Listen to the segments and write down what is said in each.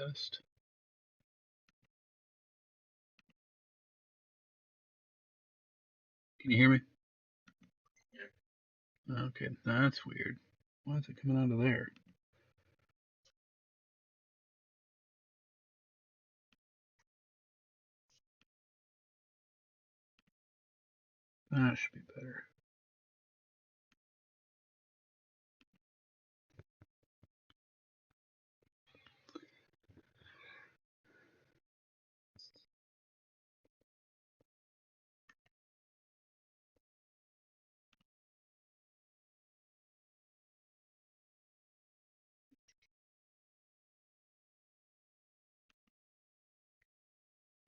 test. Can you hear me? Yeah. Okay, that's weird. Why is it coming out of there? That should be better.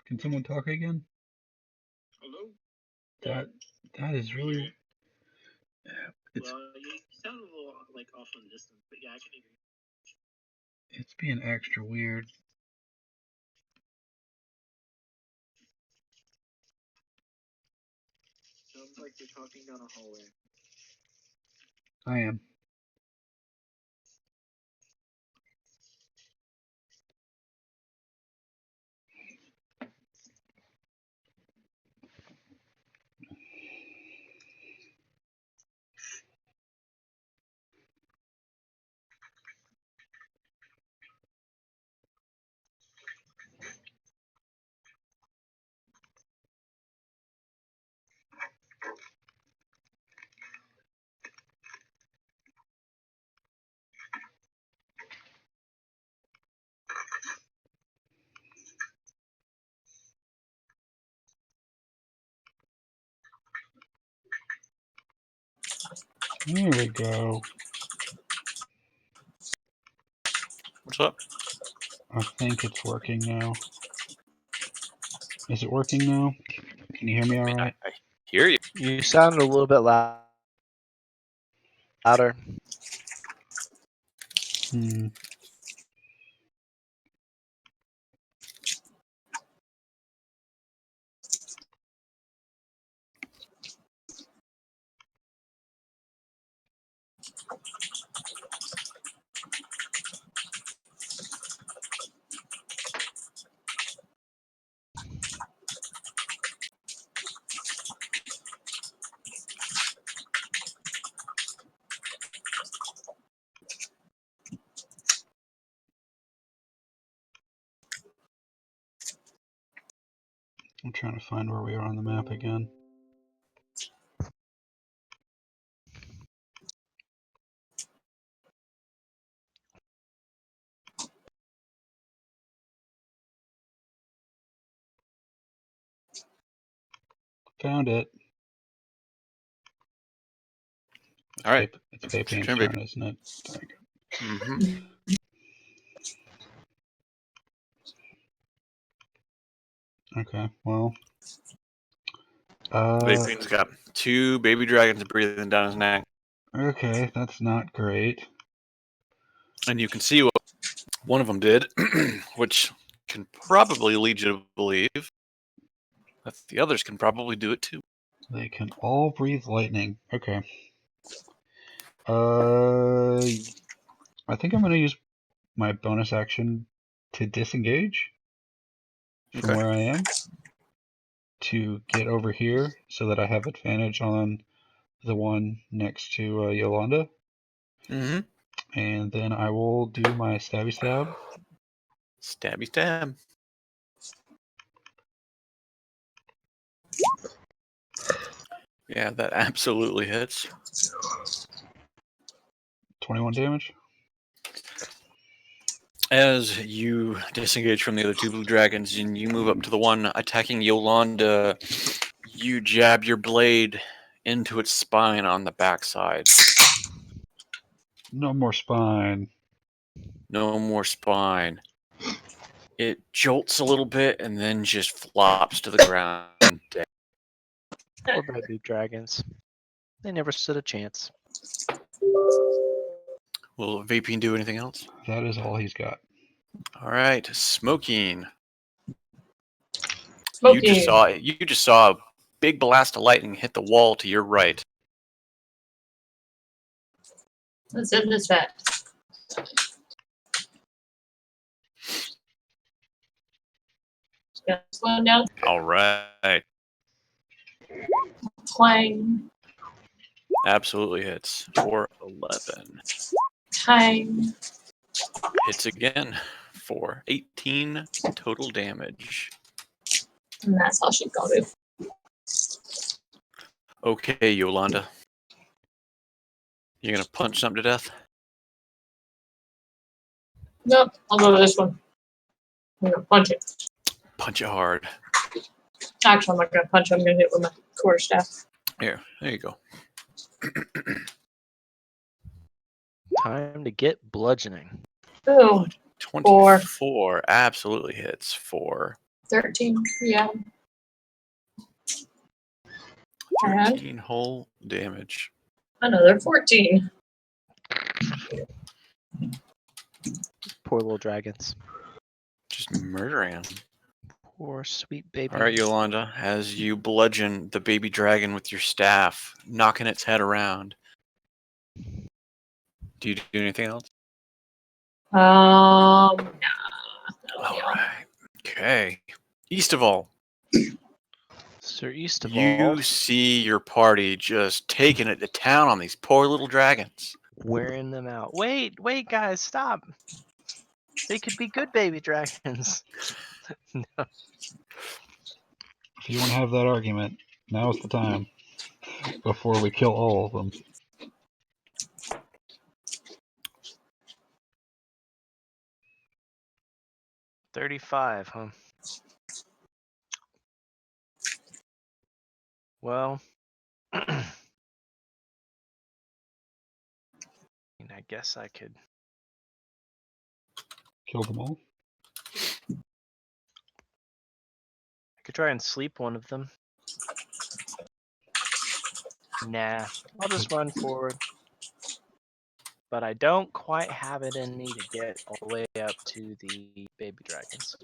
Can someone talk again? Hello? That is really. It's you sound a little like off on distance, but yeah, I can hear you. it's being extra weird. Sounds like you're talking down a hallway. I am. There we go. What's up? I think it's working now. Is it working now? Can you hear me all right? I hear you. You sounded a little bit louder. Hmm. I'm trying to find where we are on the map again. Found it. All right. It's Vapian's Turn, turn, isn't it? Mm-hmm. Okay, well. Vapian's got 2 baby dragons breathing down his neck. Okay, that's not great. And you can see what one of them did, which can probably lead you to believe that the others can probably do it too. They can all breathe lightning. Okay. I think I'm going to use my bonus action to disengage from where I am to get over here so that I have advantage on the one next to Yolanda. Mm-hmm. And then I will do my stabby stab. Stabby stab. Yeah, that absolutely hits. 21 damage. As you disengage from the other 2 blue dragons and you move up to the one attacking Yolanda, you jab your blade into its spine on the backside. No more spine. No more spine. It jolts a little bit and then just flops to the ground. Dead. Poor baby dragons. They never stood a chance. Will Vapian do anything else? That is all he's got. All right, Smoking. Smoking. You just saw a big blast of lightning hit the wall to your right. Let's hit this fast. Got this one down. All right. Clang. Absolutely hits for 11. Time. Hits again for 18 total damage. And that's how she got it. Okay, Yolanda. You're gonna punch something to death? Nope, I'll go to this one. I'm gonna punch it. Punch it hard. Actually, I'm not gonna punch it. I'm gonna hit it with my quarterstaff. Here, there you go. Time to get bludgeoning. Ooh, 24 absolutely hits for 13. Yeah. And 13 whole damage. another 14. Poor little dragons. Just murdering him. Poor sweet baby. All right, Yolanda, as you bludgeon the baby dragon with your staff, knocking its head around. Do you do anything else? Nah. All right. Okay. East of all, Sir East of you all, see your party just taking it to town on these poor little dragons. wearing them out. Wait, guys, stop. They could be good baby dragons. No. If you want to have that argument, now's the time. Before we kill all of them. $35, huh? Well, I mean, I guess I could. Kill them all? I could try and sleep one of them. Nah, I'll just run forward. But I don't quite have it in me to get all the way up to the baby dragons.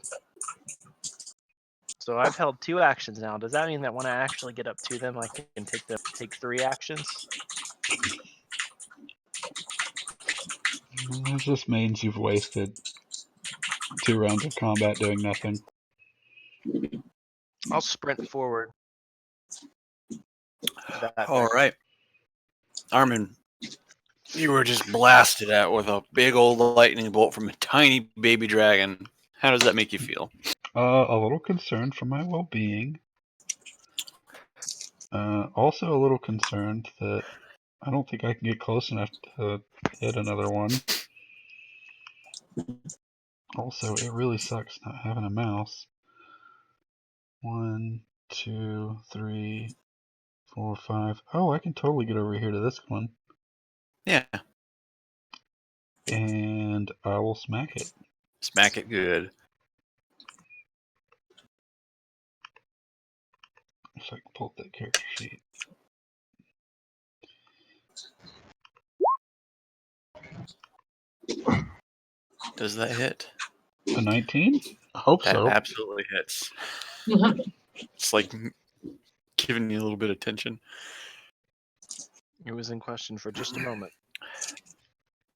So I've held 2 actions now. Does that mean that when I actually get up to them, I can take 3 actions? That just means you've wasted 2 rounds of combat doing nothing. I'll sprint forward. All right. Armin, you were just blasted at with a big old lightning bolt from a tiny baby dragon. How does that make you feel? A little concerned for my well-being. Also a little concerned that I don't think I can get close enough to hit another one. Also, it really sucks not having a mouse. 1, 2, 3, 4, 5. Oh, I can totally get over here to this one. Yeah. And I will smack it. Smack it good. So I can pull up that character sheet. Does that hit? A 19? I hope That so. absolutely hits. It's like giving you a little bit of tension. It was in question for just a moment.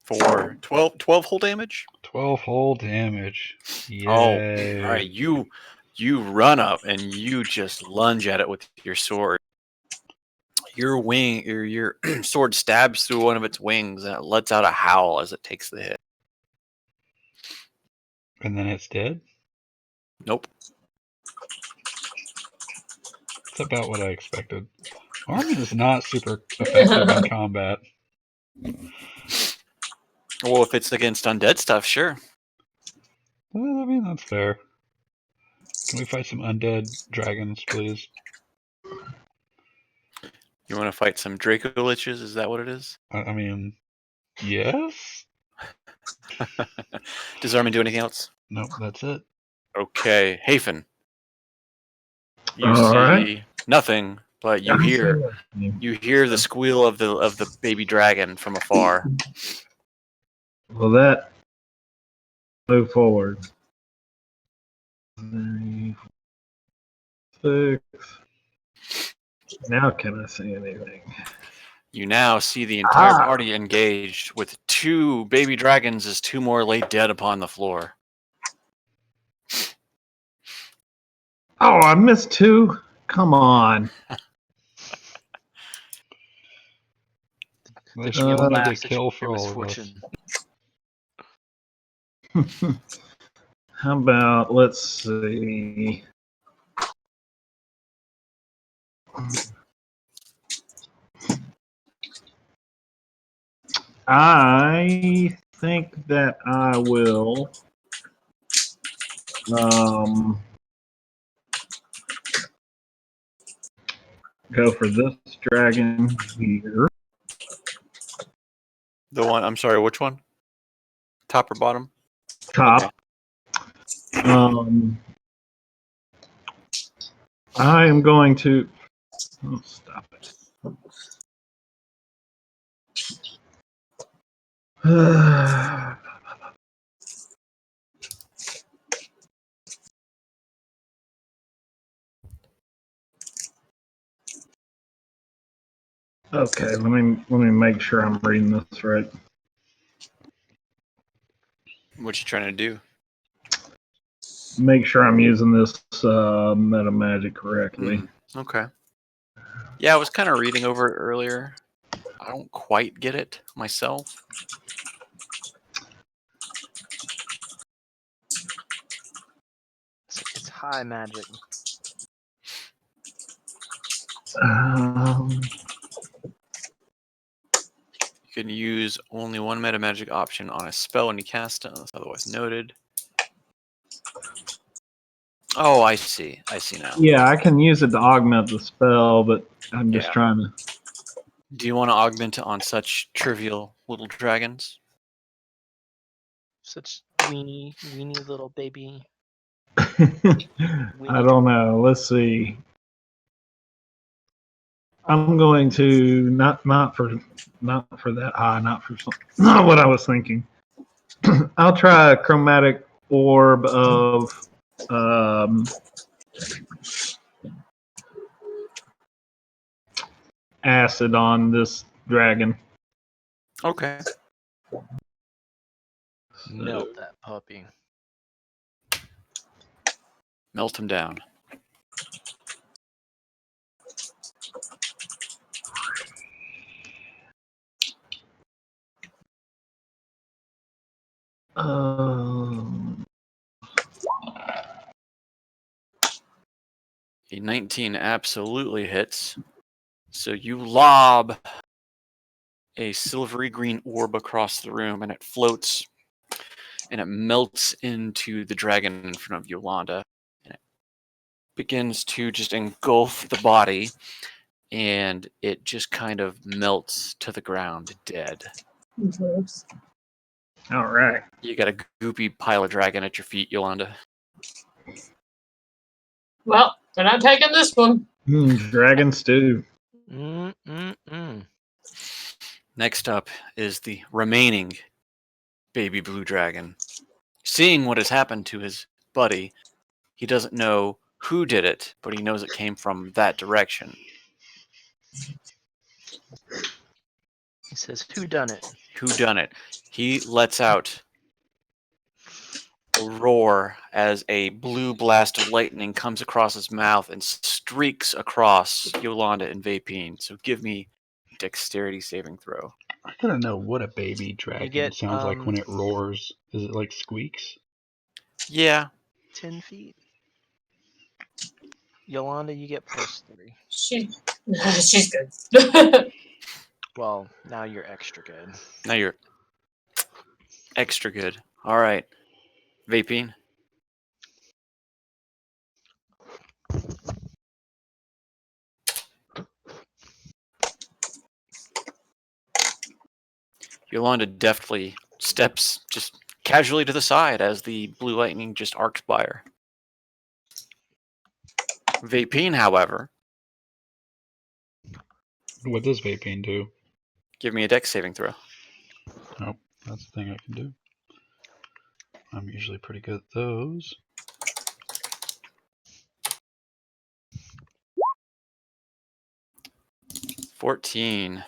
For 12 whole damage? 12 whole damage. Yay. Oh, all right. You run up and you just lunge at it with your sword. Your wing, or your sword stabs through one of its wings and it lets out a howl as it takes the hit. And then it's dead? Nope. That's about what I expected. Armin is not super effective in combat. Well, if it's against undead stuff, sure. Well, I mean, that's fair. Can we fight some undead dragons, please? You want to fight some Draco Liches? Is that what it is? I mean, yes? Does Armin do anything else? Nope, that's it. Okay, Hafen. You All see right. nothing, but you hear the squeal of the baby dragon from afar. Well, that move forward. 3, 6. Now can I see anything? You now see the entire party engaged, with 2 baby dragons as 2 more lay dead upon the floor. Oh, I missed 2. Come on. They Skill still need to laughs at kill your for all of us. misfortune. How about, let's see. I think that I will go for this dragon here. The one. I'm sorry. Which one? Top or bottom? Top. I am going to. Oh, stop it. Okay, let me make sure I'm reading this right. What you trying to do? Make sure I'm using this meta magic correctly. Okay. Yeah, I was kind of reading over it earlier. I don't quite get it myself. It's high magic. You can use only one meta magic option on a spell when you cast it, unless otherwise noted. Oh, I see. I see now. Yeah, I can use it to augment the spell, but I'm just Yeah. trying to. Do you want to augment it on such trivial little dragons? Such weeny little baby. I don't know. Let's see. I'm going to not for that high, not what I was thinking. I'll try a chromatic orb of acid on this dragon. Okay. Melt that puppy. Melt him down. A 19 absolutely hits. So you lob a silvery green orb across the room, and it floats and it melts into the dragon in front of Yolanda. And it begins to just engulf the body, and it just kind of melts to the ground dead. All right. You got a goopy pile of dragon at your feet, Yolanda. Well, they're not taking this one. Dragon stew. Next up is the remaining baby blue dragon. Seeing what has happened to his buddy, he doesn't know who did it, but he knows it came from that direction. He says, "Who done it?" Who done it? He lets out a roar as a blue blast of lightning comes across his mouth and streaks across Yolanda and Vapine. So give me dexterity saving throw. I gotta know what a baby dragon get, sounds like when it roars. Is it like squeaks? Yeah. 10 feet. Yolanda, you get +3. She's good. Well, now you're extra good. Now you're extra good. All right. Vapine. Yolanda deftly steps just casually to the side as the blue lightning just arcs by her. Vapine, however, What does Vapine do? give me a dex saving throw. Nope, that's the thing I can do. I'm usually pretty good at those. $14.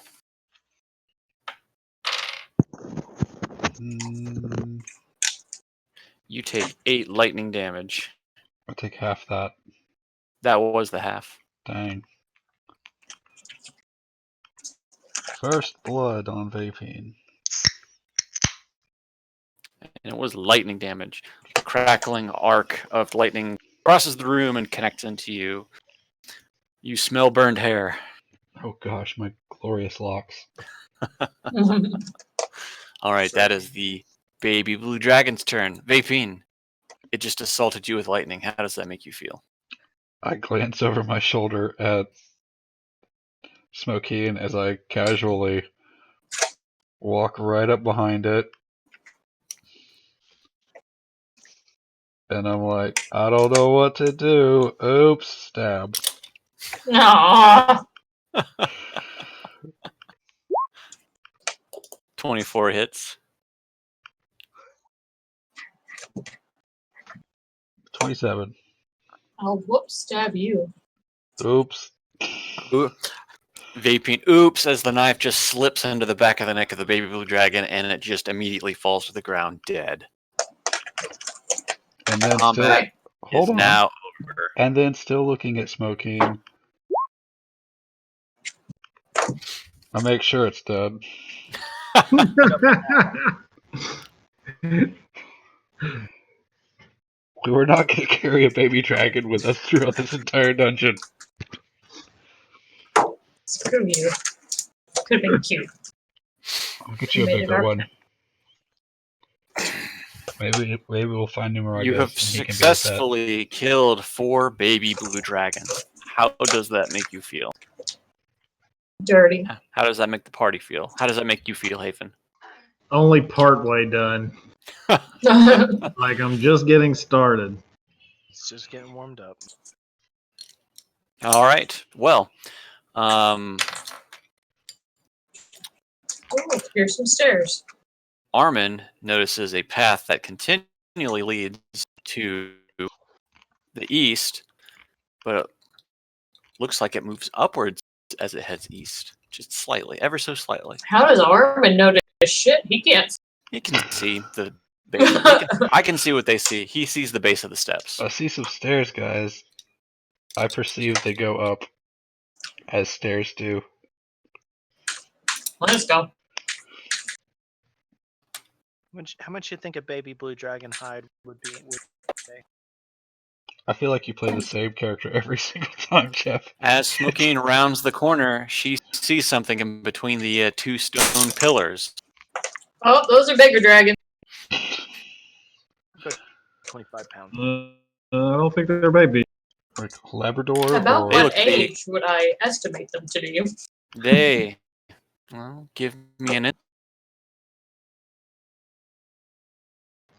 You take 8 lightning damage. I'll take half that. That was the half. Dang. First blood on Vapine. And it was lightning damage. A crackling arc of lightning crosses the room and connects into you. You smell burned hair. Oh gosh, my glorious locks. All right, that is the baby blue dragon's turn. Vapine, it just assaulted you with lightning. How does that make you feel? I glance over my shoulder at Smokeen as I casually walk right up behind it. And I'm like, I don't know what to do. Oops, stab. Aww. 24 hits. 27. I'll whoop stab you. Oops. Ooh. Vapine, oops, as the knife just slips into the back of the neck of the baby blue dragon and it just immediately falls to the ground dead. And then Combat still, hold is on. now over. And then still looking at Smokeen. I make sure it's dead. We were not going to carry a baby dragon with us throughout this entire dungeon. Screw you. Could have been cute. I'll get you a Made it bigger our- one. Maybe we'll find Numerargus. You have and he can be successfully killed 4 baby blue dragons. How does that make you feel? Dirty. How does that make the party feel? How does that make you feel, Hafen? Only part way done. Like I'm just getting started. It's just getting warmed up. All right. Well, Oh, here's some stairs. Armin notices a path that continually leads to the east, but it looks like it moves upwards as it heads east, just slightly, ever so slightly. How does Armin notice shit? He can't. He can see the base. I can see what they see. He sees the base of the steps. I see some stairs, guys. I perceive they go up as stairs do. Let's go. How much you think a baby blue dragon hide would be? I feel like you play the same character every single time, Jeff. As Smokeen rounds the corner, she sees something in between the 2 stone pillars. Oh, those are bigger dragons. 25 pounds. I don't think they're baby. Like Labrador About or They what look big. age would I estimate them to be? They, well, give me an.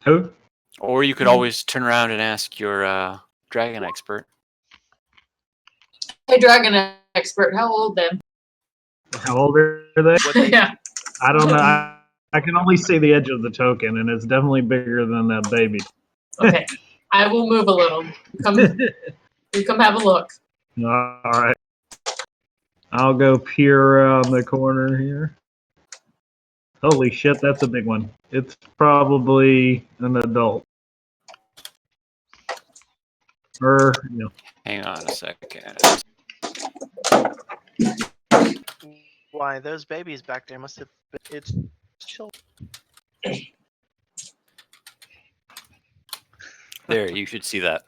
Who? Or you could always turn around and ask your dragon expert. Hey, dragon expert, how old then? How old are they? Yeah. I don't know. I can only see the edge of the token, and it's definitely bigger than that baby. Okay. I will move a little. You come have a look. All right. I'll go peer around the corner here. Holy shit, that's a big one. It's probably an adult. Or, Hang on a second. Why those babies back there must have been, it's children. There, you should see that.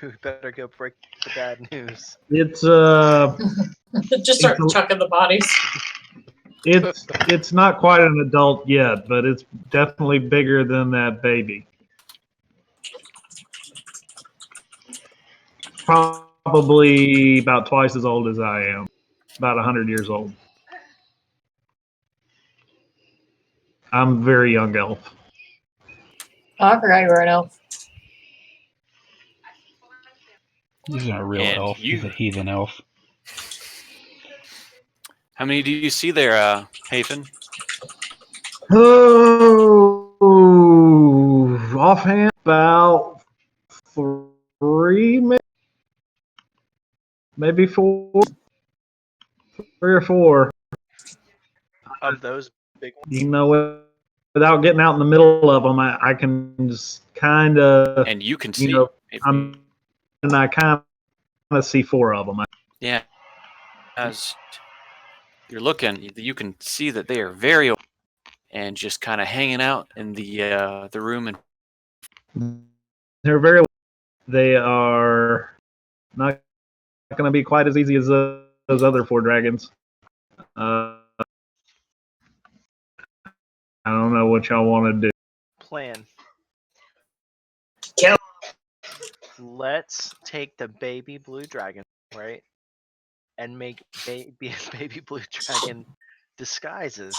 We better go break the bad news. it's Just start chucking the bodies. it's not quite an adult yet, but it's definitely bigger than that baby. Probably about twice as old as I am. About 100 years old. I'm a very young elf. Oh, I forgot you were an elf. he's not a real And elf. He's you- a heathen elf. How many do you see there, Hafen? Oh, offhand, about 3, maybe 4, 3 or 4. Of those big ones. You know without getting out in the middle of them, I can just kind of, And you can you see. know, if I kind of see 4 of them. yeah. As you're looking, you can see that they are very open and just kind of hanging out in the room. And They're very. They are not going to be quite as easy as those other 4 dragons. I don't know what y'all want to do. Plan. Kill. Let's take the baby blue dragon, right? And make baby blue dragon disguises.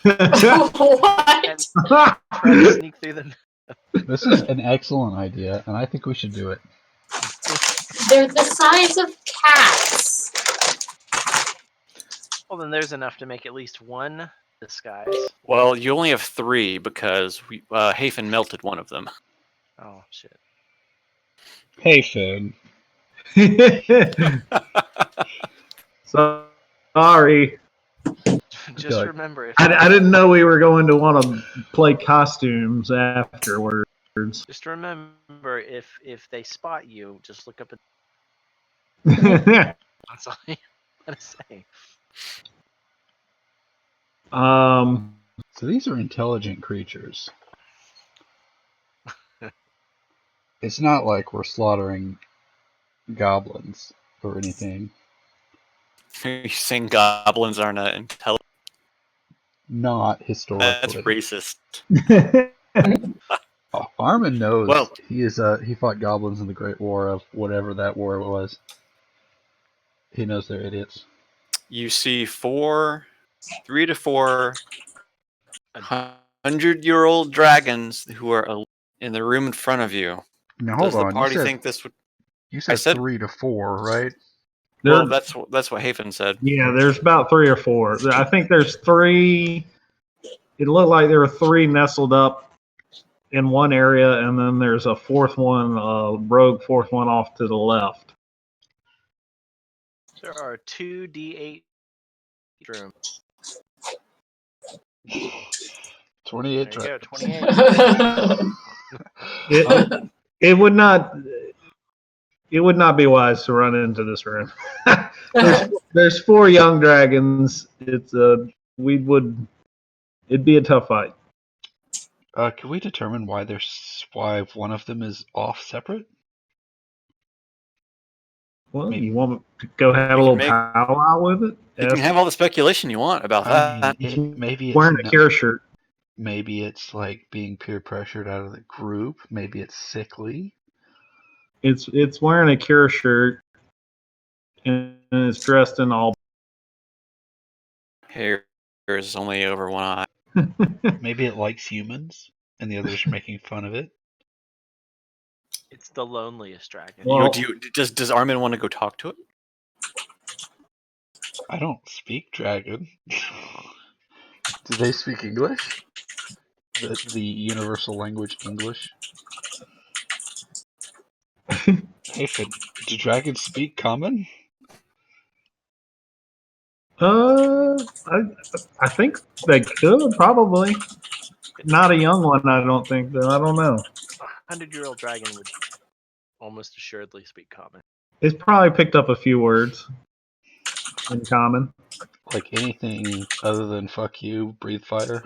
What? And try to sneak through them. This is an excellent idea, and I think we should do it. They're the size of cats. Well, then there's enough to make at least one disguise. well, you only have 3 because Hafen melted one of them. Oh, shit. Hey, Finn. Sorry. Just Good. remember, if I didn't know we were going to want to play costumes afterwards. just remember if they spot you, just look up at. That's all I'm gonna say. So these are intelligent creatures. It's not like we're slaughtering goblins or anything. You're saying goblins aren't intelligent? Not historically. That's racist. Oh, Armin knows. Well- he fought goblins in the Great War of whatever that war was. He knows they're idiots. You see 3 to 4 100-year-old dragons who are in the room in front of you. Now Does hold the on. party think this would? You said said- 3 to 4, right? Well, that's what Hafen said. Yeah, there's about 3 or 4. I think there's 3. It looked like there were 3 nestled up in one area, and then there's a 4th one, rogue 4th one off to the left. There are 2 D8 rooms. 28 There you go, dragons. 28. It would not. It would not be wise to run into this room. there's 4 young dragons. It'd be a tough fight. Can we determine why one of them is off separate? Well, you want to go have a little powwow with it? You can have all the speculation you want about that. Maybe Wearing a it's cure shirt. maybe it's like being peer pressured out of the group. Maybe it's sickly. It's wearing a cure shirt, and it's dressed in all. Hair is only over one eye. Maybe it likes humans, and the others are making fun of it. It's the loneliest dragon. Well- Does Armin want to go talk to it? I don't speak dragon. Do they speak English? The universal language English? Hey, Finn, do dragons speak common? I think they could probably. Not a young one, I don't think. Though I don't know. 100-year-old dragon would almost assuredly speak common. It's probably picked up a few words in common. Like anything other than fuck you, breathe fire?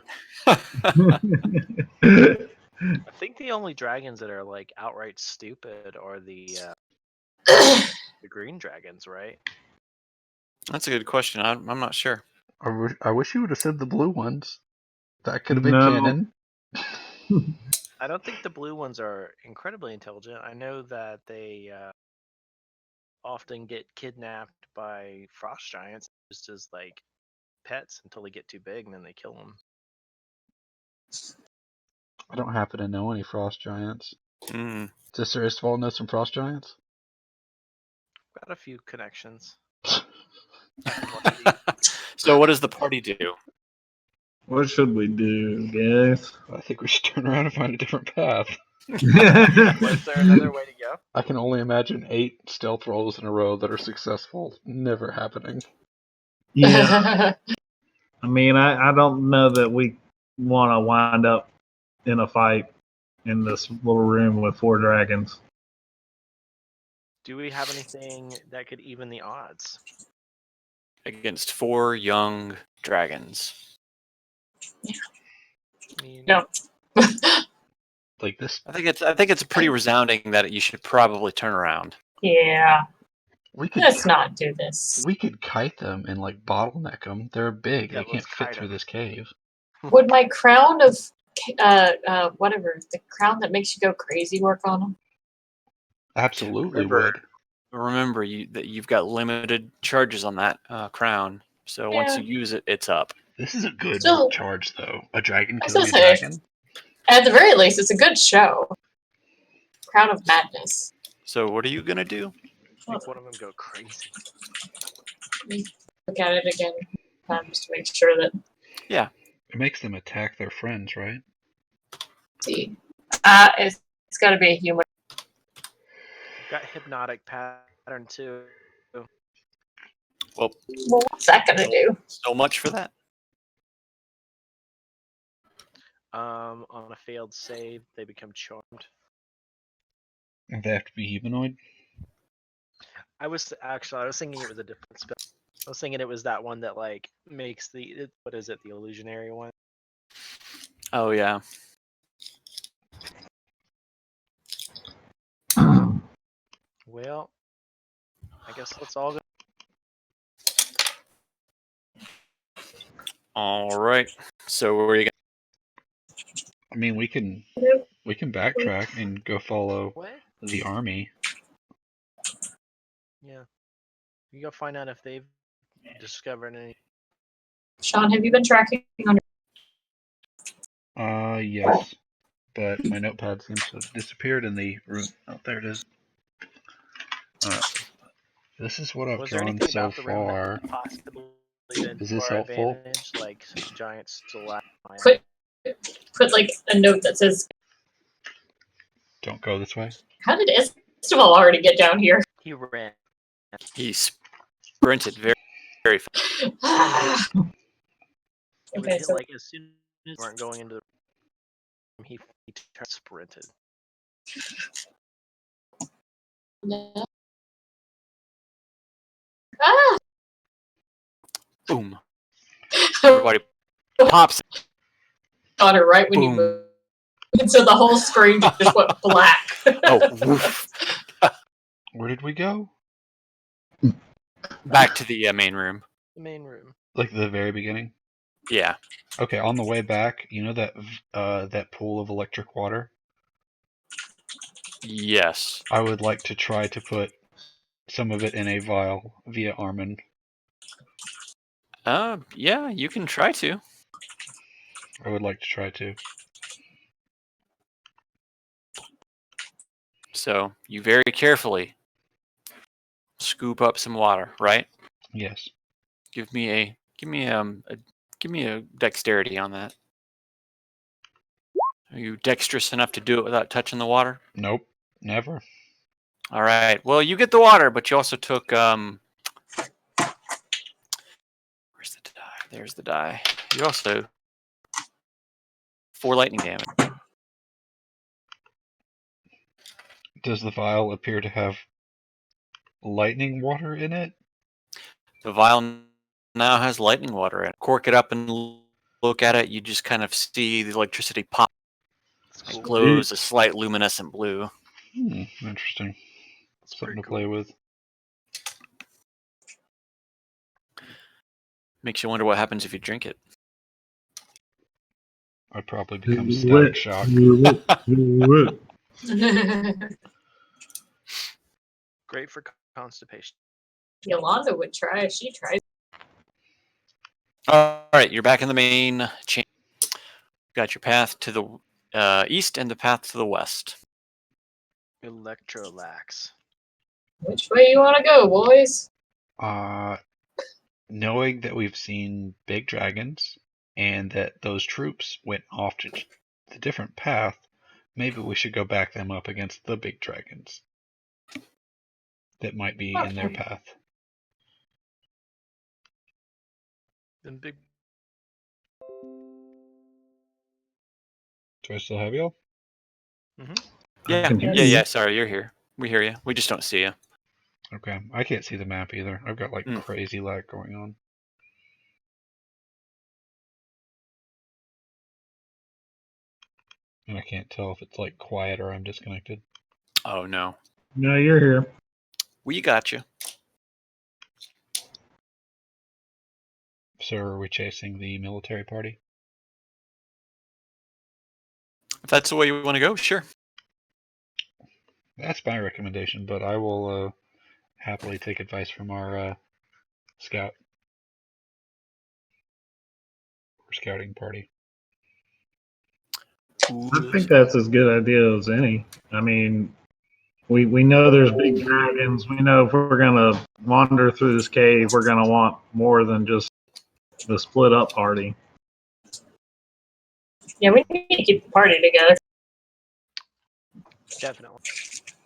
I think the only dragons that are like outright stupid are the green dragons, right? That's a good question. I'm not sure. I wish you would have said the blue ones. That could have been No. canon. I don't think the blue ones are incredibly intelligent. I know that they often get kidnapped by frost giants just as like pets until they get too big and then they kill them. I don't happen to know any frost giants. Mm. Does Sir Istval know some frost giants? Got a few connections. So what does the party do? What should we do, guys? I think we should turn around and find a different path. Was there another way to go? I can only imagine 8 stealth rolls in a row that are successful never happening. Yeah, I mean, I don't know that we want to wind up in a fight in this little room with 4 dragons. Do we have anything that could even the odds? Against 4 young dragons. I mean, No. Like this, I think it's pretty resounding that you should probably turn around. Yeah. we could Let's not do this. we could kite them and like bottleneck them. They're big. Yeah, They can't let's fit kite through 'em. this cave. Would my crown of whatever, the crown that makes you go crazy, work on them? Absolutely Remember- would. Remember that you've got limited charges on that crown. So once Yeah. you use it, it's up. This is a good Still- charge, though. A dragon I killing a was gonna say- dragon. At the very least, it's a good show. Crown of Madness. So what are you gonna do? make one of them go crazy. Look at it again, just to make sure that. It makes them attack their friends, right? See, it's got to be a human. Got hypnotic pattern too. Well, Well, what's that gonna do? so much for that. On a failed save, they become charmed. And they have to be humanoid. I was thinking it was a different spell. I was thinking it was that one that like makes what is it, the illusionary one? Oh yeah. Well, I guess let's all go. All right. So where are you I mean, we can backtrack and go follow What? the army. Yeah. You gotta find out if they've discovered any. Sean, have you been tracking on Yes. But my notepad seems to have disappeared in the room. Oh, there it is. This is what I've Was there drawn anything so about the room far. that possibly been Is to this our helpful? advantage, like giant stalactite? Quit. Put like a note that says, Don't go this way. "How did Esteval already get down here?" He ran. He sprinted very, very fast. It Okay, was so like as soon as we weren't going into the room, he turned sprinted. no. Ah! Boom. Everybody pops. Got her right when you Boom. moved. And so the whole screen just went black. Oh, woof. Where did we go? Back to the main room. The main room. Like the very beginning? Yeah. Okay, on the way back, you know that pool of electric water? Yes. I would like to try to put some of it in a vial via Armin. Yeah, you can try to. I would like to try to. So you very carefully scoop up some water, right? Yes. Give me a dexterity on that. Are you dexterous enough to do it without touching the water? Nope. Never. All right. Well, you get the water, but you also took where's the die? There's the die. You also 4 lightning damage. Does the vial appear to have lightning water in it? The vial now has lightning water in it. Cork it up and look at it. You just kind of see the electricity pop. It's cool. Glows a slight luminescent blue. Interesting. It's Something pretty to play cool. with. Makes you wonder what happens if you drink it. I'd probably become Do static it, shock. do it, do it. Great for constipation. Yolanda would try if she tries. All right, you're back in the main chain. Got your path to the east and the path to the west. Electrolax. Which way you want to go, boys? Knowing that we've seen big dragons and that those troops went off to the different path, maybe we should go back them up against the big dragons that might be in their Okay. path. Then big. Do I still have y'all? Yeah, can hear yeah, you. yeah. Sorry, you're here. We hear you. We just don't see you. Okay. I can't see the map either. I've got like Mm. crazy lag going on. And I can't tell if it's like quiet or I'm disconnected. Oh no, No, you're here. we got you. So are we chasing the military party? If that's the way you want to go, sure. That's my recommendation, but I will happily take advice from our scout or scouting party. I think that's as good idea as any. I mean, we know there's big dragons. We know if we're gonna wander through this cave, we're gonna want more than just the split up party. Yeah, we need to keep the party together. Definitely.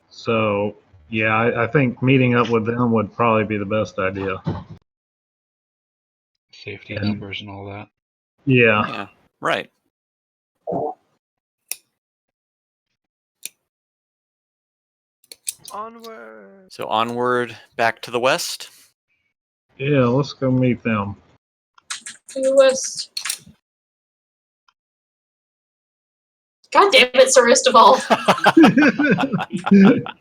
So yeah, I think meeting up with them would probably be the best idea. Safety And- numbers and all that. Yeah. Yeah, right. Onward. So onward, back to the west. Yeah, let's go meet them. To the west. God damn it, Sir Ristoval.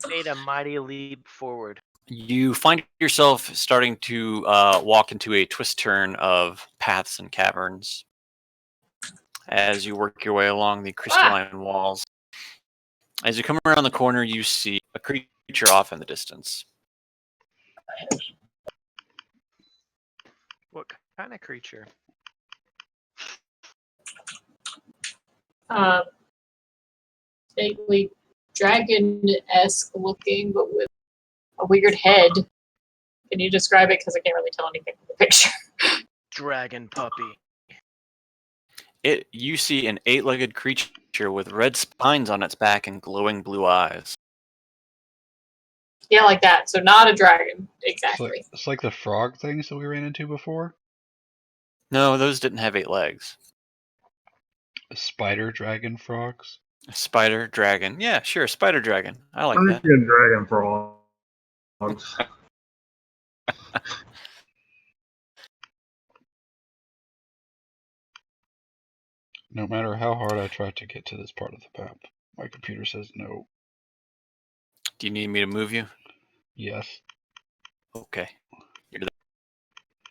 Made a mighty leap forward. You find yourself starting to walk into a twist turn of paths and caverns as you work your way along the crystalline walls. As you come around the corner, you see a creature off in the distance. What kind of creature? Vaguely dragon-esque looking, but with a weird head. Can you describe it? Because I can't really tell anything from the picture. Dragon puppy. You see an 8-legged creature with red spines on its back and glowing blue eyes. Yeah, like that. So not a dragon, exactly. It's like the frog things that we ran into before. No, those didn't have 8 legs. Spider dragon frogs. A spider dragon. Yeah, sure, spider dragon. I like Pretty that. good dragon frogs. No matter how hard I try to get to this part of the map, my computer says no. Do you need me to move you? Yes. Okay. You're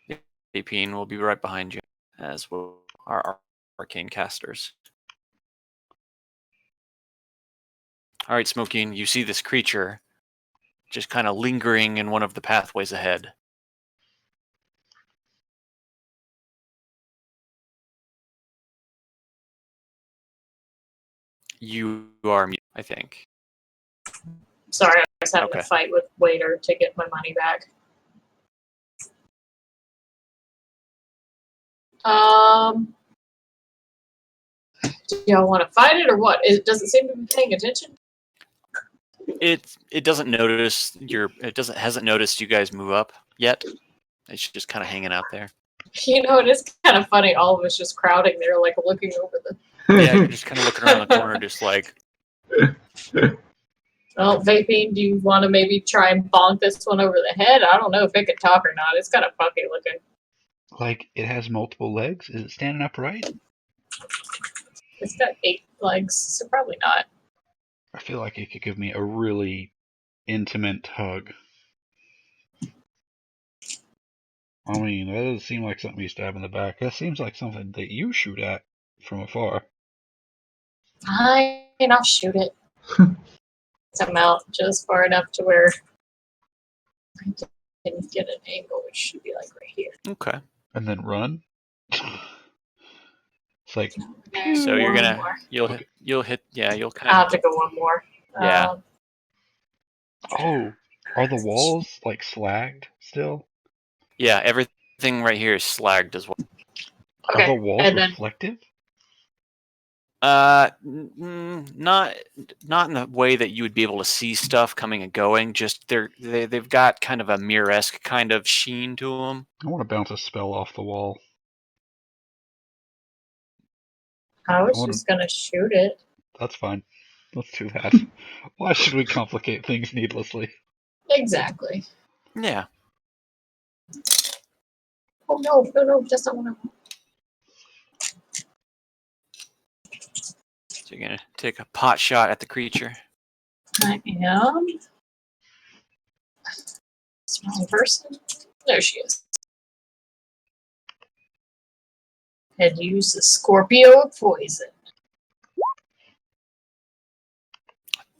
there. Apeen will be right behind you, as will our arcane casters. All right, Smoking, you see this creature just kind of lingering in one of the pathways ahead. You are mute, I think. Sorry, I was having Okay. a fight with Waiter to get my money back. Do y'all want to fight it or what? Does it seem to be paying attention? It doesn't notice hasn't noticed you guys move up yet. It's just kind of hanging out there. You know, it is kind of funny. All of us just crowding there, like looking over the. Yeah, you're just kind of looking around the corner, just like, Well, Vaping, do you want to maybe try and bonk this one over the head? I don't know if it can talk or not. It's kind of funky looking. Like it has multiple legs? Is it standing upright? It's got 8 legs, so probably not. I feel like it could give me a really intimate hug. I mean, that doesn't seem like something you stab in the back. That seems like something that you shoot at from afar. Fine, I'll shoot it. I'm out just far enough to where I can get an angle, which should be like right here. okay. And then run? It's like, So you're One gonna more. you'll hit you'll I'll kind have of to go one more. Yeah. oh, are the walls like slagged still? yeah, everything right here is slagged as well. Okay, Are the walls and then reflective? Not in the way that you would be able to see stuff coming and going. Just they've got kind of a mirror-esque kind of sheen to them. I want to bounce a spell off the wall. I was wanna- just gonna shoot it. That's fine. Let's do that. Why should we complicate things needlessly? Exactly. Yeah. Oh no, no, no, that's not what I want. So you're gonna take a pot shot at the creature. I am. Small person. There she is. And use the Scorpio poison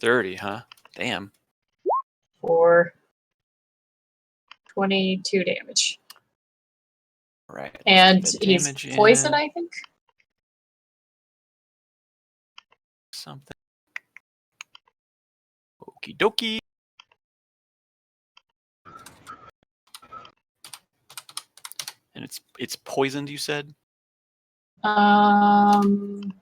30, huh? Damn. for 22 damage. Right. let's And get that he's damage poisoned, in. I think. Something. Okie dokie. And it's poisoned, you said? I'm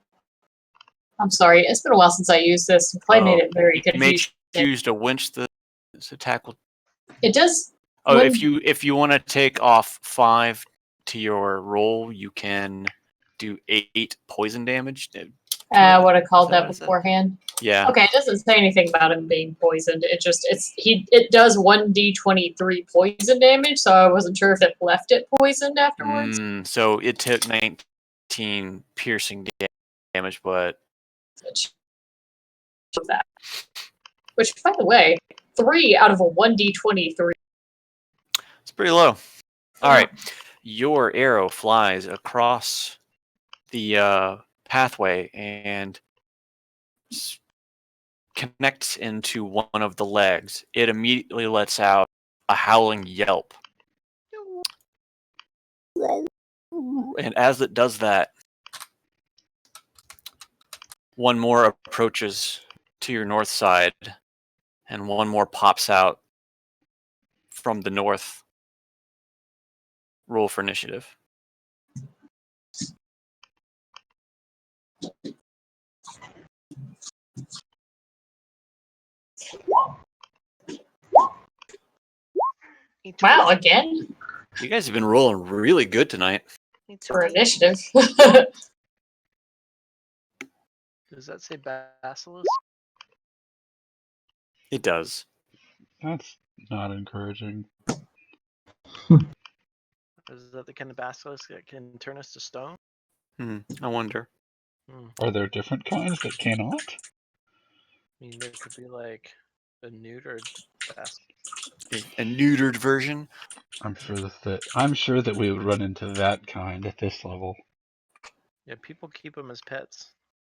sorry. It's been a while since I used this. Clay made it very You may confusing. choose to winch this attack. It does. Oh, when- if you want to take off 5 to your roll, you can do 8 poison damage. what I called Is that that what it said? beforehand. Yeah. Okay, it doesn't say anything about him being poisoned. It does 1d23 poison damage, so I wasn't sure if it left it poisoned afterwards. So it took 19 piercing damage, but That. Which, by the way, 3 out of a 1d23. it's pretty low. All right. Your arrow flies across the pathway and connects into one of the legs. It immediately lets out a howling yelp. And as it does that, one more approaches to your north side, and one more pops out from the north. Roll for initiative. Wow, again? You guys have been rolling really good tonight. For initiative. Does that say basilisk? It does. That's not encouraging. Is that the kind of basilisk that can turn us to stone? I wonder. Are there different kinds that cannot? I mean, there could be like a neutered basilisk. A neutered version. I'm sure that we would run into that kind at this level. Yeah, people keep them as pets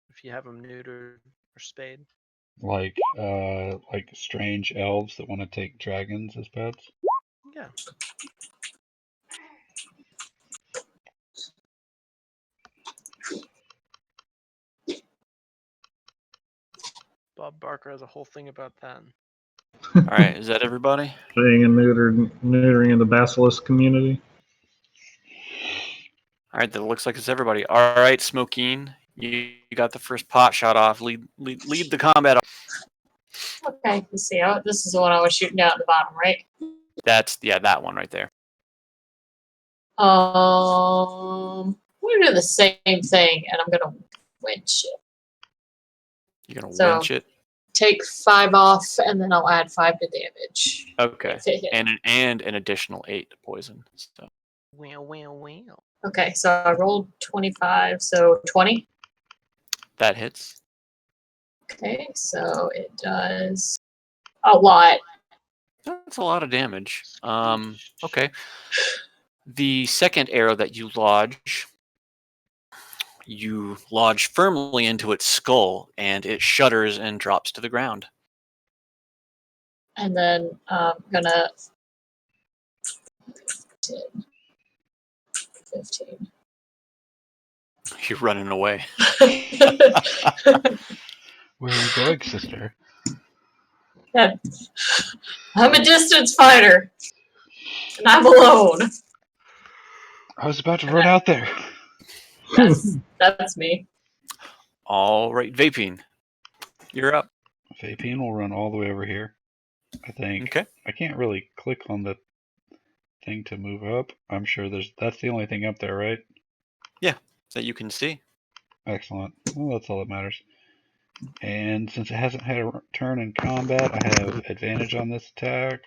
if you have them neutered or spayed. Like strange elves that want to take dragons as pets. Yeah. Bob Barker has a whole thing about that. All right, is that everybody? Being a neutering in the basilisk community. All right, that looks like it's everybody. All right, Smokeen, you got the first pot shot off. Lead the combat. Okay, let's see. This is the one I was shooting down at the bottom, right? That's that one right there. I'm gonna do the same thing, and I'm gonna winch it. You're gonna So- winch it. Take 5 off, and then I'll add 5 to damage. Okay, If it hit. and an additional 8 to poison. So Well. Okay, so I rolled 25, so 20. that hits. Okay, so it does a lot. That's a lot of damage. Okay. The second arrow that you lodge firmly into its skull, and it shudders and drops to the ground. And then I'm gonna 10, 15. You're running away. Where are you going, sister? I'm a distance fighter, and I'm alone. I was about to run out there. That's me. All right, Vaping, you're up. Vapine will run all the way over here. I think. Okay. I can't really click on the thing to move up. I'm sure that's the only thing up there, right? That you can see. Excellent. Well, that's all that matters. And since it hasn't had a turn in combat, I have advantage on this attack.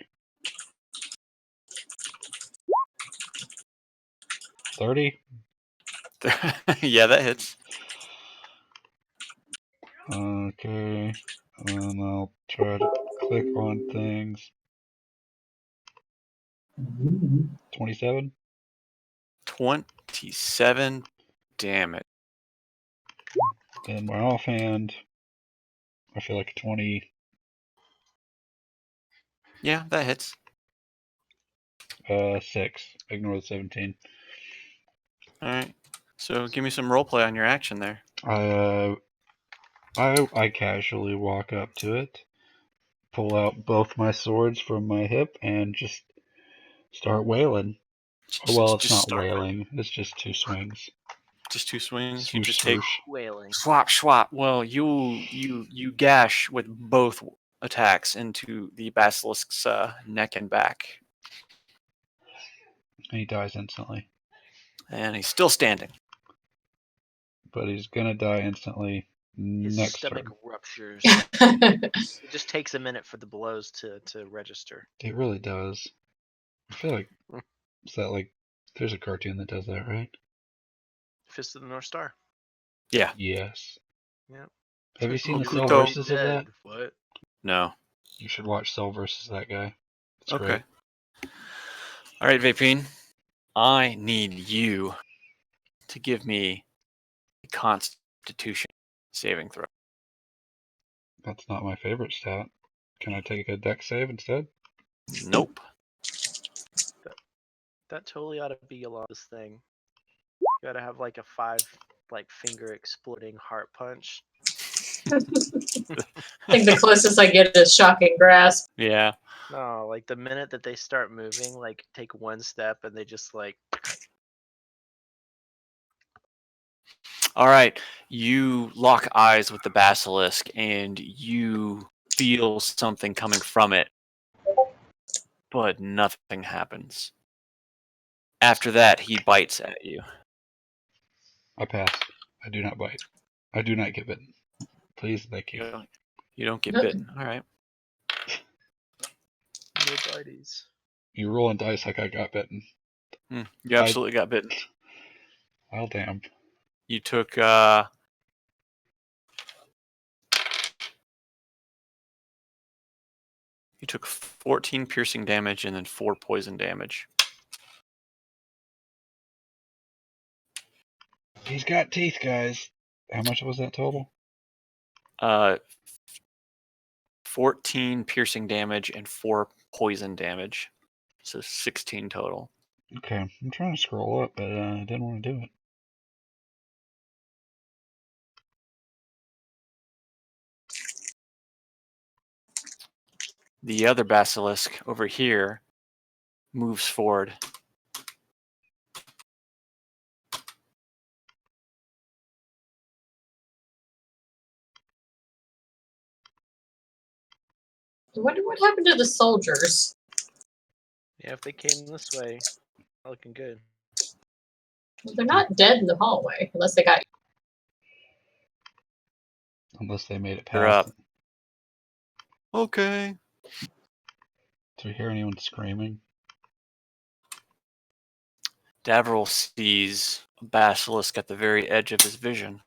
30. Yeah, that hits. Okay. And I'll try to click on things. 27. 27 damage. And my offhand, I feel like a 20. Yeah, that hits. 6. Ignore the 17. All right. So give me some roleplay on your action there. I casually walk up to it, pull out both my swords from my hip, and just start wailing. Oh, well, it's not start- wailing. It's just 2 swings. Just 2 swings. You Swoosh, just take swoosh. Wailing. swap, swap. Well, you gash with both attacks into the basilisk's neck and back, And he dies instantly. and he's still standing. But he's gonna die instantly His next stomach turn. ruptures. It just takes a minute for the blows to register. It really does. I feel like is that like there's a cartoon that does that, right? Fist of the North Star. Yeah. Yes. Yep. Have you seen the Cell Hokuto. versus of that? What? No. You should watch Cell versus that guy. It's Okay. great. All right, Vapine. I need you to give me a Constitution saving throw. That's not my favorite stat. Can I take a dex save instead? Nope. That totally ought to be along this thing. You gotta have like a 5 finger exploding heart punch. I think the closest I get is shocking grasp. Yeah. No, like the minute that they start moving, like take one step and they just like All right. You lock eyes with the basilisk and you feel something coming from it, but nothing happens. After that, he bites at you. I pass. I do not bite. I do not get bitten. Please, thank you. You don't get bitten. All right. no bites. You rolling dice like I got bitten. You absolutely got bitten. Well, damn. You took you took 14 piercing damage and then 4 poison damage. He's got teeth, guys. How much was that total? 14 piercing damage and 4 poison damage. So 16 total. Okay, I'm trying to scroll up, but I didn't want to do it. The other basilisk over here moves forward. I wonder what happened to the soldiers. Yeah, if they came this way, not looking good. Well, they're not dead in the hallway, unless they got. Unless they made it You're past. up. Okay. Do we hear anyone screaming? Davriel sees a basilisk at the very edge of his vision.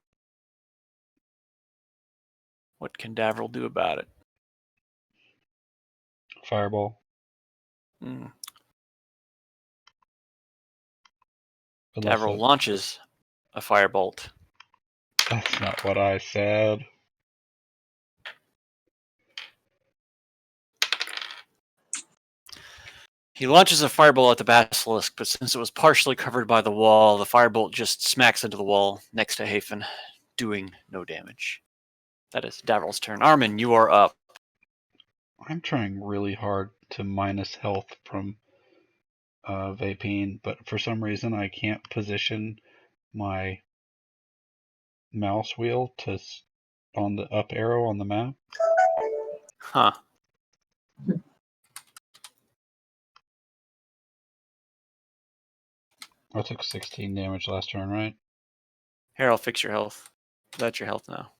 What can Davriel do about it? Fireball. Mm. Unless Davriel launches a firebolt. that's not what I said. He launches a firebolt at the basilisk, but since it was partially covered by the wall, the firebolt just smacks into the wall next to Hafen, doing no damage. That is Davriel's turn. Armin, you are up. I'm trying really hard to minus health from Vapine, but for some reason I can't position my mouse wheel to on the up arrow on the map. Huh. I took 16 damage last turn, right? Here, I'll fix your health. That's your health now.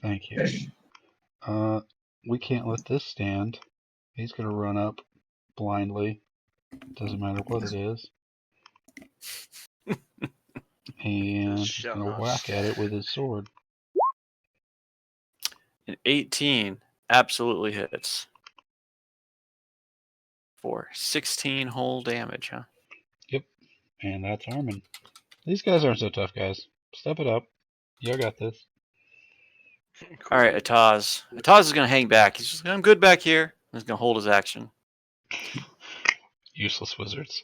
Thank you. We can't let this stand. He's gonna run up blindly. Doesn't matter what it is. And he's Shut gonna up. whack at it with his sword. An 18 absolutely hits. For 16 whole damage, huh? And that's Armin. These guys aren't so tough, guys. Step it up. Y'all got this. All right, Ataz. Ataz is going to hang back. He's just, I'm good back here. He's going to hold his action. Useless wizards.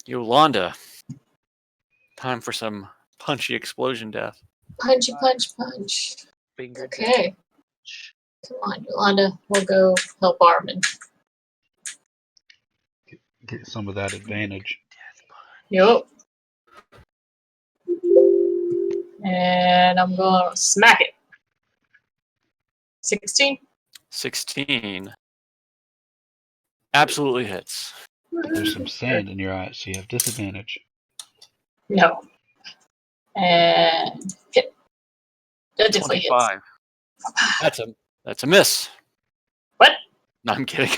Yolanda. Time for some punchy explosion death. Punchy, punch, punch. Finger Okay. touch. Come on, Yolanda. We'll go help Armin. Get some of that advantage. Yup. And I'm going to smack it. 16. 16 absolutely hits. There's some sand in your eyes, so you have disadvantage. No. And hit. That definitely hits. 25. That's a miss. What? No, I'm kidding.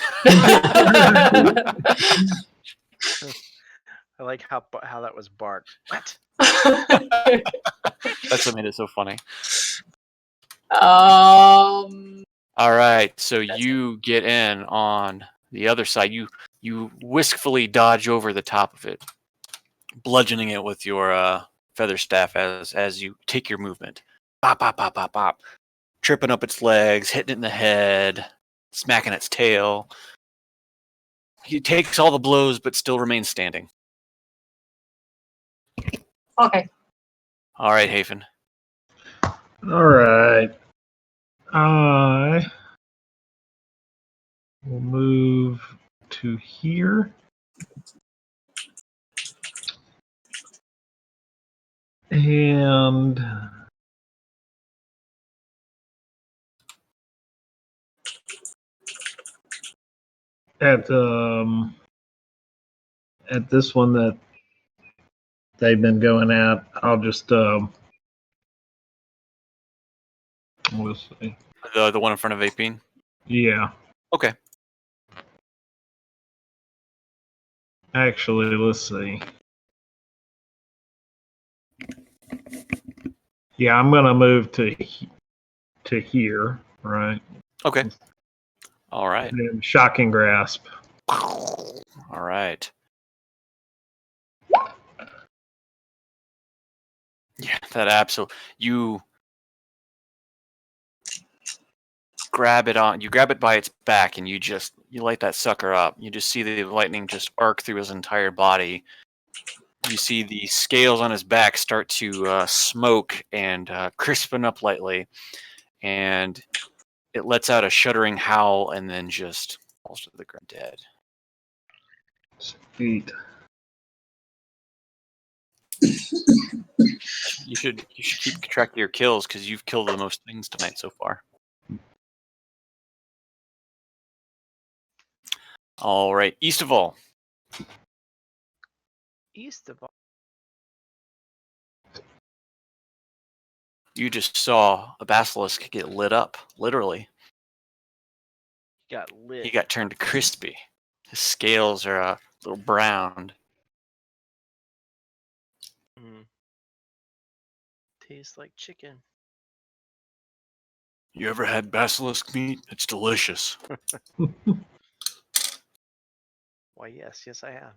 I like how that was barked. What? That's what made it so funny. All right, so That's you get in on the other side. You whiskfully dodge over the top of it, bludgeoning it with your feather staff as you take your movement. Bop, bop, bop, bop, bop. Tripping up its legs, hitting it in the head, smacking its tail. He takes all the blows, but still remains standing. Okay. All right, Hafen. All right. I will move to here. And at this one that they've been going at, I'll just let's see. The one in front of Apine. Yeah. Okay. Actually, let's see. Yeah, I'm gonna move to here, right? Okay. All right. And then shocking grasp. All right. Yeah, that absolutely. You grab it by its back, and you light that sucker up. You just see the lightning just arc through his entire body. You see the scales on his back start to smoke and crispen up lightly, and it lets out a shuddering howl and then just falls to the ground dead. Sweet. You should keep track of your kills because you've killed the most things tonight so far. All right, east of all. East of all. You just saw a basilisk get lit up, literally. Got lit. He got turned crispy. His scales are a little browned. Tastes like chicken. You ever had basilisk meat? It's delicious. Why, yes, I have.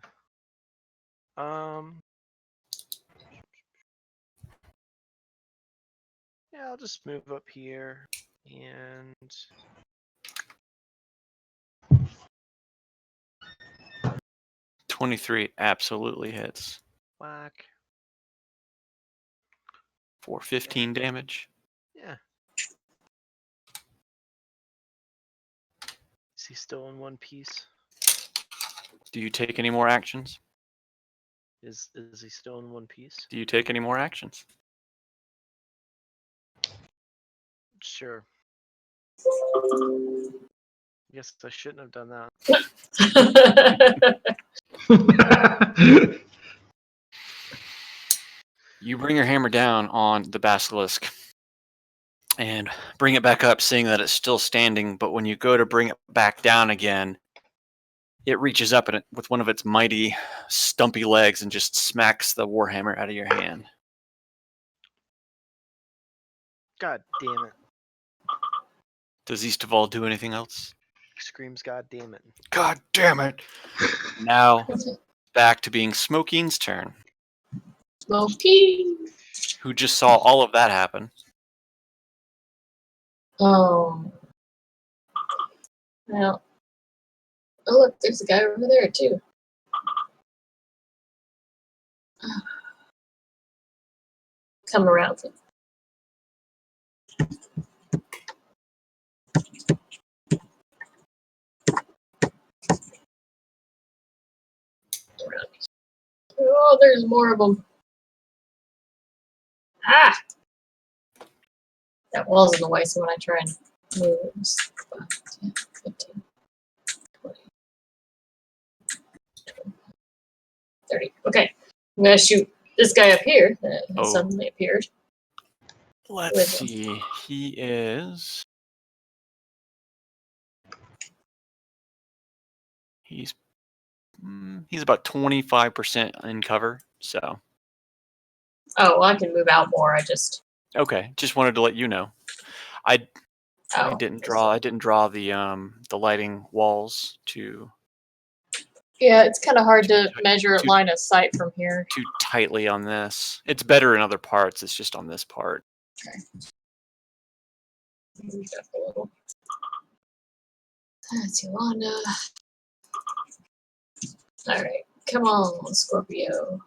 Yeah, I'll just move up here and 23 absolutely hits whack. for 15 damage. Yeah. Is he still in one piece? Do you take any more actions? Is he still in one piece? Do you take any more actions? Sure. Guess I shouldn't have done that. You bring your hammer down on the basilisk and bring it back up, seeing that it's still standing. But when you go to bring it back down again, it reaches up with one of its mighty, stumpy legs and just smacks the warhammer out of your hand. God damn it. Does Easteval do anything else? Screams, God damn it. God damn it! Now, back to being Smoking's turn, Smoky. who just saw all of that happen. Oh. Well. Oh, look, there's a guy over there, too. Come around. Oh, there's more of them. Ah! That wall's in the way, so when I try and move, it's 5, 10, 15, 20, 30. Okay. I'm going to shoot this guy up here that has Oh. suddenly appeared. Let's With- see. He is. He's about 25% in cover. So Oh, well, I can move out more. I just. okay, just wanted to let you know. I Oh, didn't draw the lighting walls too Yeah, it's kind of hard to Too- measure too- line of sight from here. tightly on this. It's better in other parts. It's just on this part. Move up a little. That's Yolanda. Alright, come on, Scorpio.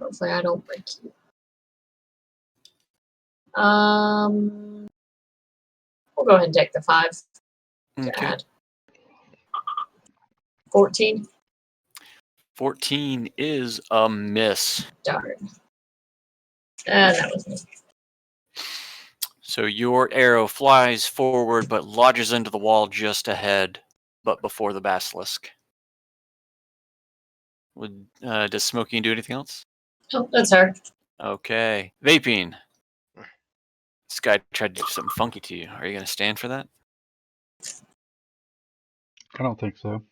Hopefully I don't break you. We'll go ahead and take the 5 to Okay. add. 14. 14 is a miss. Darn. And that was me. So your arrow flies forward but lodges into the wall just ahead, but before the basilisk. Does Smoking do anything else? Oh, that's her. Okay. Vaping. This guy tried to do something funky to you. Are you going to stand for that? I don't think so.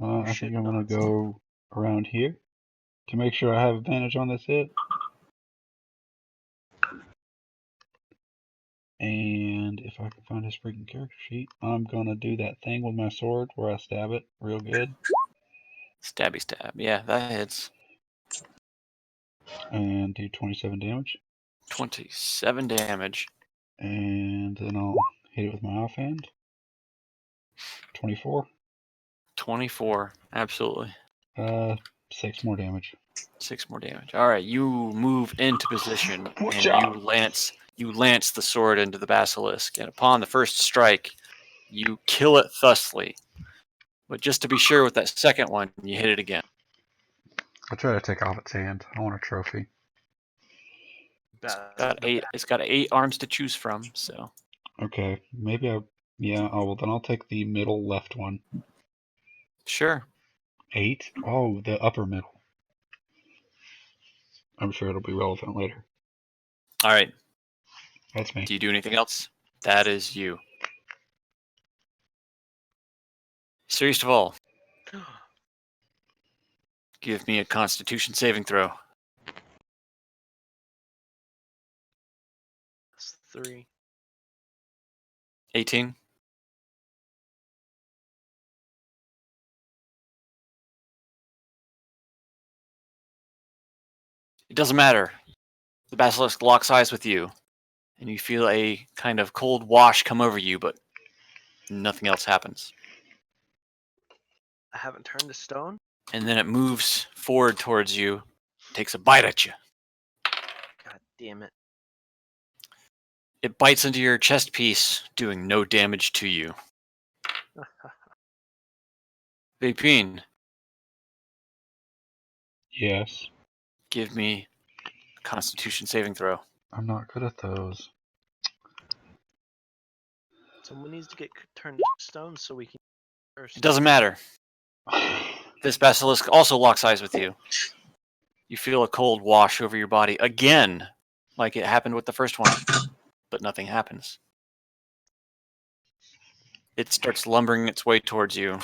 I should think I'm gonna not. go around here to make sure I have advantage on this hit. And if I can find his freaking character sheet, I'm gonna do that thing with my sword where I stab it real good. Stabby stab. Yeah, that hits. And do 27 damage. 27 damage. And then I'll hit it with my offhand. 24. 24. Absolutely. 6 more damage. 6 more damage. All right, you move into position Watch and out. you lance the sword into the basilisk, and upon the first strike, you kill it thusly. But just to be sure, with that second one, you hit it again. I'll try to take off its hand. I want a trophy. It's got 8 arms to choose from, so Okay, maybe yeah, oh well then I'll take the middle left one. sure. 8? Oh, the upper middle. I'm sure it'll be relevant later. All right. That's me. Do you do anything else? That is you. Serious of all, give me a Constitution saving throw. That's 3. 18. It doesn't matter. The basilisk locks eyes with you, and you feel a kind of cold wash come over you, but nothing else happens. I haven't turned to stone. And then it moves forward towards you, takes a bite at you. God damn it. It bites into your chest piece, doing no damage to you. Vapine, Yes. give me a Constitution saving throw. I'm not good at those. Someone needs to get turned to stone so we can first. It doesn't matter. This basilisk also locks eyes with you. You feel a cold wash over your body again, like it happened with the first one, but nothing happens. It starts lumbering its way towards you.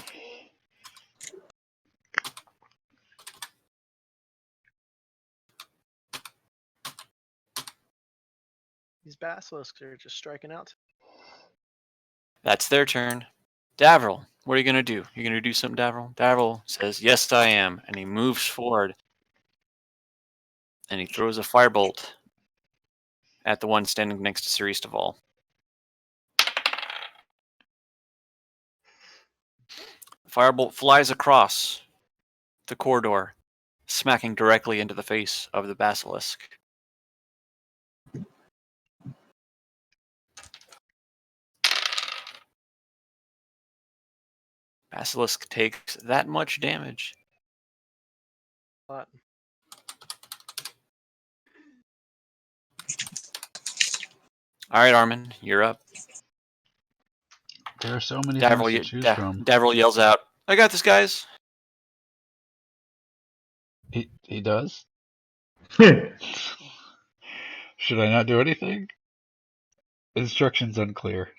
These basilisks are just striking out. That's their turn. Davril, what are you going to do? You're going to do something, Davril? Davril says, yes, I am. And he moves forward. And he throws a firebolt at the one standing next to Cerise Deval. Firebolt flies across the corridor, smacking directly into the face of the basilisk. Basilisk takes that much damage. Lot. All right, Armin, you're up. There are so many things to choose from. Davril yells out, I got this, guys. He does? Should I not do anything? Instructions unclear.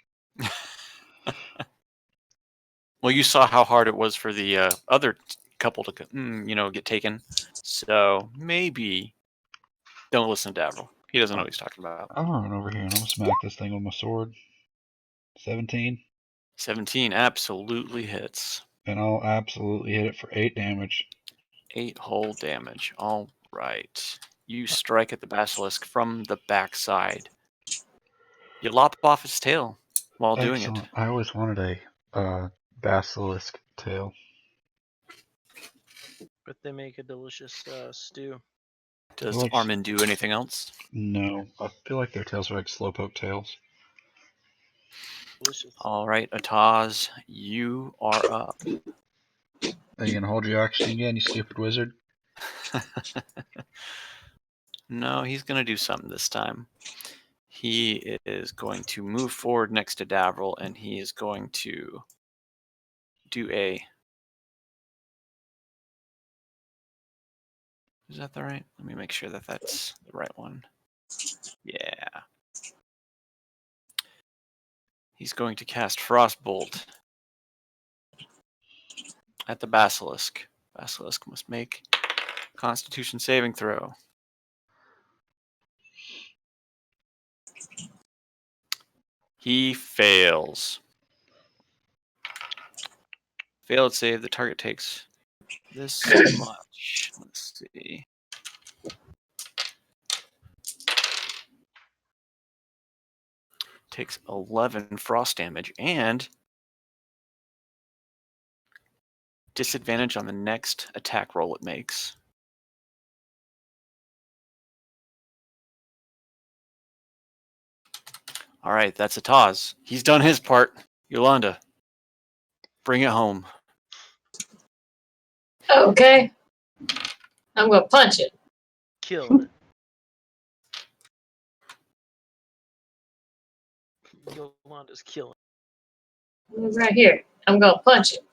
Well, you saw how hard it was for the other couple to, get taken. So maybe don't listen to Davril. He doesn't know what he's talking about. I'm gonna run over here and I'm gonna smack this thing with my sword. 17. 17 absolutely hits. And I'll absolutely hit it for 8 damage. 8 whole damage. All right. You strike at the basilisk from the backside. You lop off its tail while doing it. I always wanted a basilisk tail. But they make a delicious stew. Does Like- Armin do anything else? No, I feel like their tails are like slowpoke tails. Delicious. All right, Ataz, you are up. Are you gonna hold your action again, you stupid wizard? No, he's going to do something this time. He is going to move forward next to Davril, and he is going to do a... Is that the right? Let me make sure that that's the right one. Yeah. He's going to cast Frostbolt at the Basilisk. Basilisk must make Constitution saving throw. He fails. Failed save. The target takes this much. Let's see. Takes 11 frost damage and disadvantage on the next attack roll it makes. All right, that's Ataz. He's done his part. Yolanda, bring it home. Okay. I'm gonna punch it. Killing it. Yolanda's killing. Right here. I'm gonna punch it.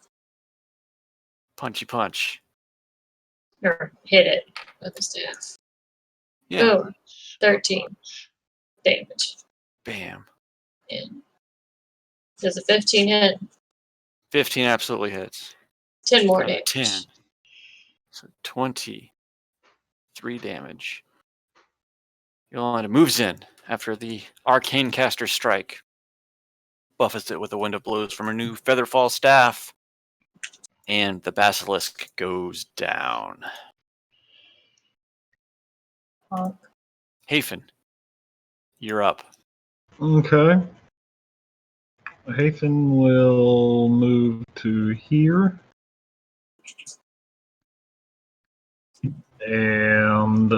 Punchy punch. Or hit it with the staff. Yeah. Boom. 13 damage. Bam. And does a 15 hit? 15 absolutely hits. 10 more Got a damage. 10. So 23 damage. Yolanda moves in after the arcane caster strike. Buffets it with a wind of blows from her new Featherfall staff. And the basilisk goes down. Hafen, you're up. Okay. Hathan will move to here. And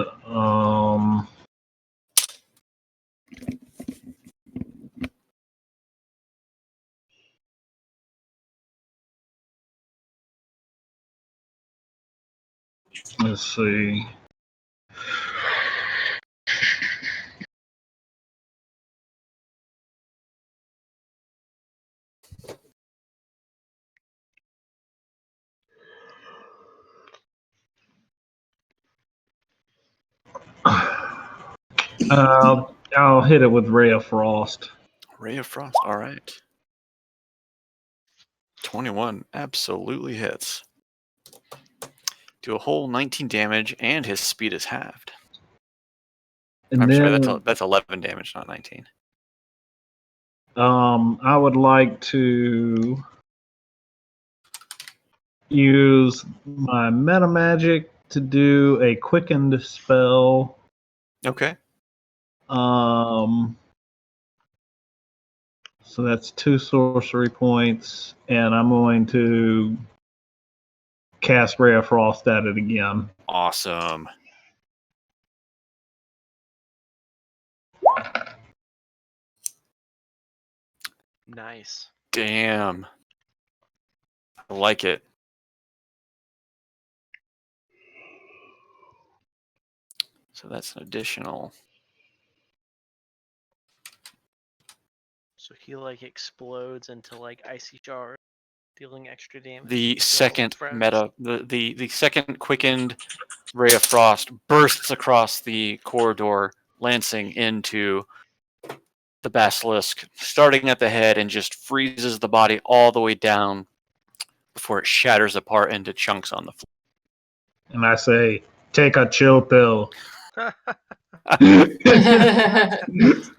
let's see. I'll hit it with Ray of Frost. Ray of Frost. All right. 21 absolutely hits. Do a whole 19 damage, and his speed is halved. And I'm then sorry, that's 11 damage, not 19. I would like to use my meta magic to do a quickened spell. Okay. So that's 2 sorcery points, and I'm going to cast Ray of Frost at it again. Awesome. Nice. Damn. I like it. So that's an additional. So he like explodes into like icy shards, dealing extra damage. The to all second friends. meta, the second quickened Ray of Frost bursts across the corridor, lancing into the basilisk, starting at the head and just freezes the body all the way down before it shatters apart into chunks on the floor. And I say, take a chill pill.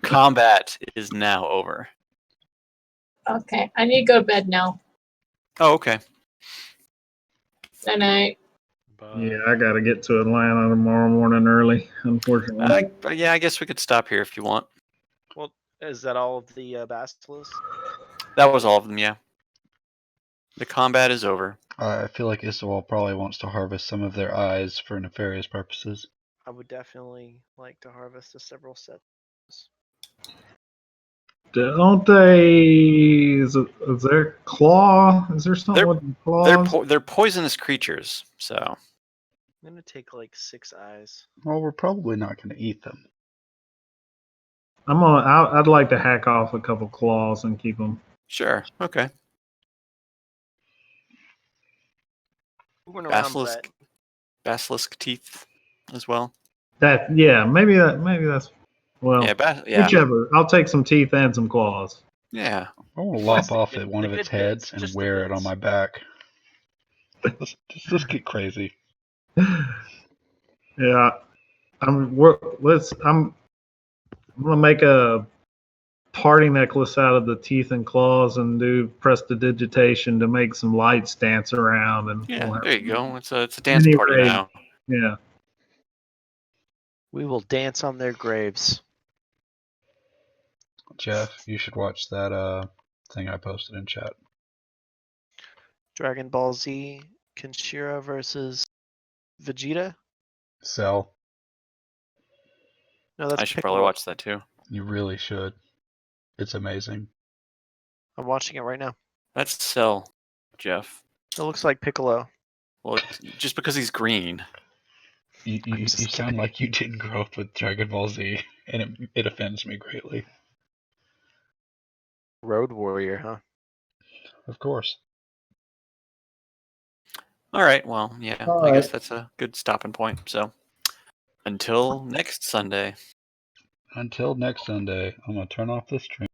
Combat is now over. Okay, I need to go to bed now. Oh, okay. Night night. Yeah, I got to get to Atlanta tomorrow morning early, unfortunately. Yeah, I guess we could stop here if you want. Well, is that all of the basilisks? That was all of them, yeah. The combat is over. I feel like Isawal probably wants to harvest some of their eyes for nefarious purposes. I would definitely like to harvest the several sets. Don't they? Is there claw? Is there something They're- with claws? They're poisonous creatures, so I'm gonna take like 6 eyes. Well, we're probably not going to eat them. I'd like to hack off a couple claws and keep them. sure. Okay. Moving around, Basilisk, Brett. basilisk teeth as well. Maybe that's well, Yeah, whichever. I'll take some teeth and some claws. yeah. I want to lop off The one of good its bits, heads and just the wear it on bits. my back. Let's get crazy. Yeah, I'm gonna make a party necklace out of the teeth and claws and do prestidigitation to make some lights dance around and Yeah, we'll have- there you go. It's a dance Mini party rave. now. Yeah. We will dance on their graves. Jeff, you should watch that thing I posted in chat. Dragon Ball Z, Kenshiro versus Vegeta. Cell, No, that's I should Piccolo. probably watch that too. you really should. It's amazing. I'm watching it right now. That's Cell, Jeff. It looks like Piccolo. Well, just because he's green. You just sound kidding. like you didn't grow up with Dragon Ball Z, and it offends me greatly. Road Warrior, huh? Of course. All right. Well, yeah. All I guess right. that's a good stopping point. So, until next Sunday. Until next Sunday, I'm gonna turn off this stream.